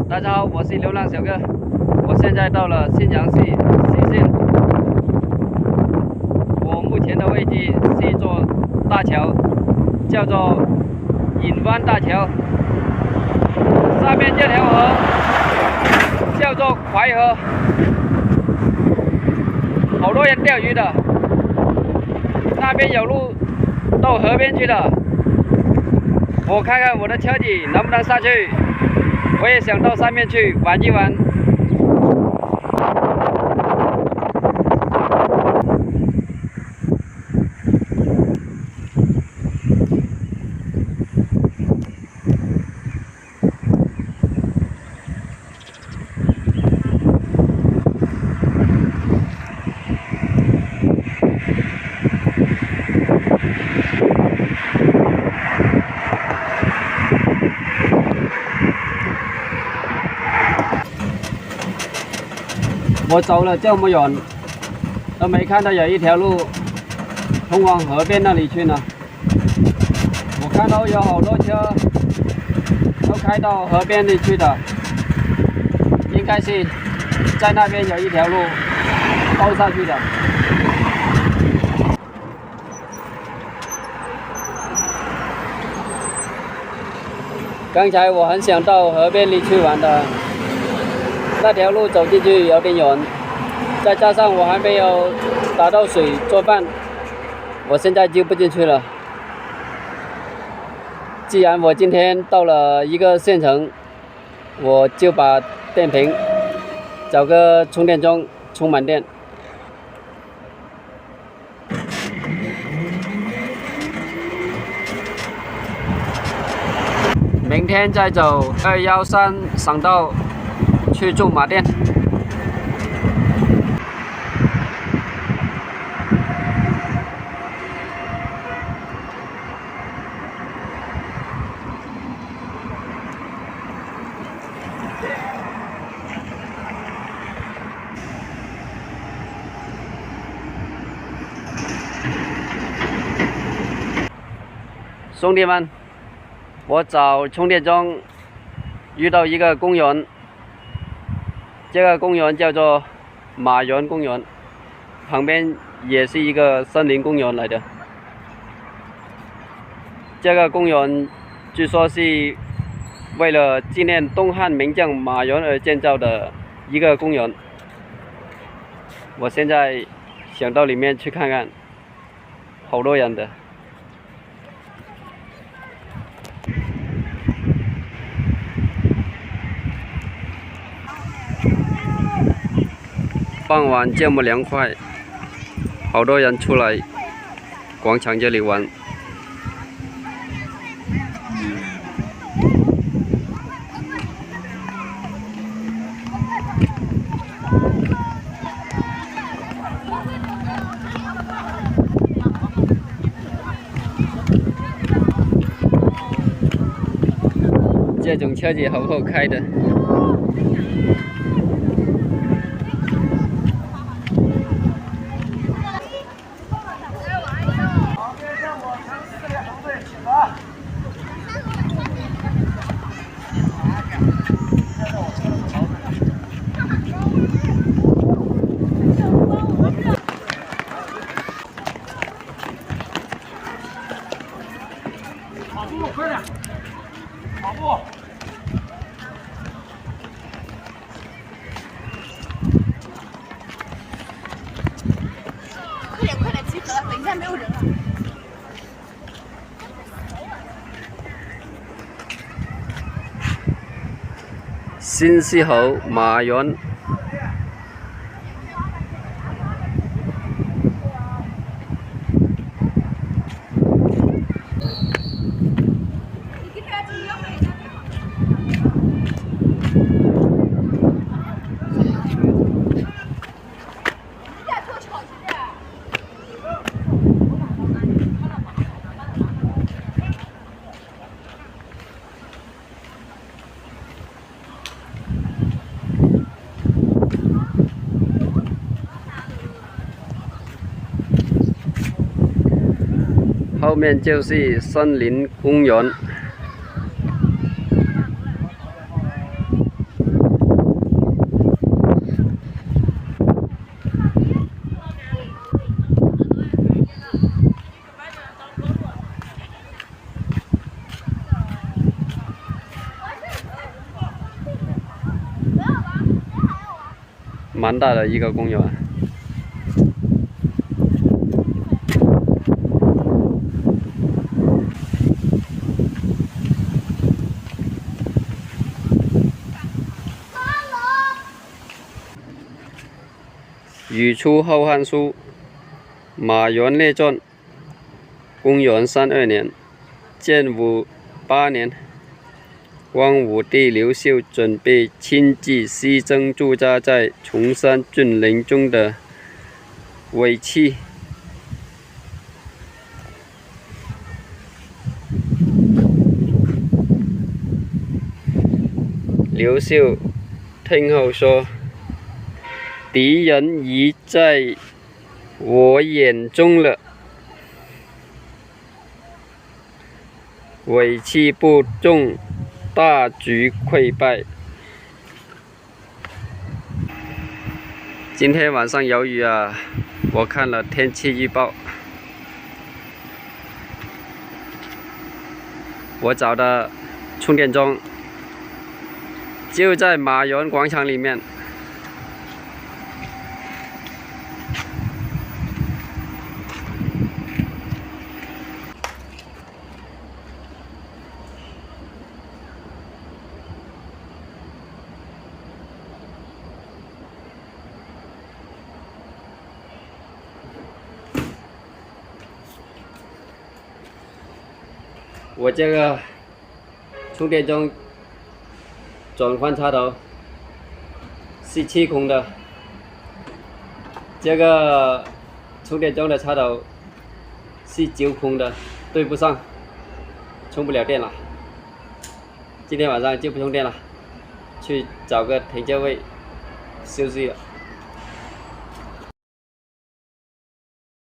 大家好，我是流浪小哥，我现在到了新阳市西县。我目前的位置是一座大桥，叫做引湾大桥。上面这条河叫做淮河，好多人钓鱼的。那边有路到河边去的，我看看我的车子能不能上去。我也想到上面去玩一玩。我走了这么远，都没看到有一条路通往河边那里去呢。我看到有好多车都开到河边里去的，应该是在那边有一条路包上去的。刚才我很想到河边里去玩的。那条路走进去有点远，再加上我还没有打到水做饭，我现在就不进去了。既然我今天到了一个县城，我就把电瓶找个充电桩充满电。明天再走213省道去驻马店。兄弟们，我找充电桩遇到一个公园。这个公园叫做马园公园，旁边也是一个森林公园来的。这个公园据说是为了纪念东汉名将马援而建造的一个公园。我现在想到里面去看看，好多人的。傍晚这么凉快，好多人出来广场这里玩。这种车子好好开的。跑步快点，跑步。快点集合，等一下没有人了。新西侯马园。后面就是森林公园。蛮大的一个公园。语出《后汉书》，马援列传。公元32年，建武8年，光武帝刘秀准备亲自西征驻扎在崇山峻岭中的尾戚。刘秀听后说：“敌人已在我眼中了。”尾戚部众大举溃败。今天晚上有雨啊！我看了天气预报，我找的充电桩就在马原广场里面。我这个充电桩转换插头是7孔的，这个充电桩的插头是9孔的，对不上，充不了电了。今天晚上就不充电了，去找个停车位休息了。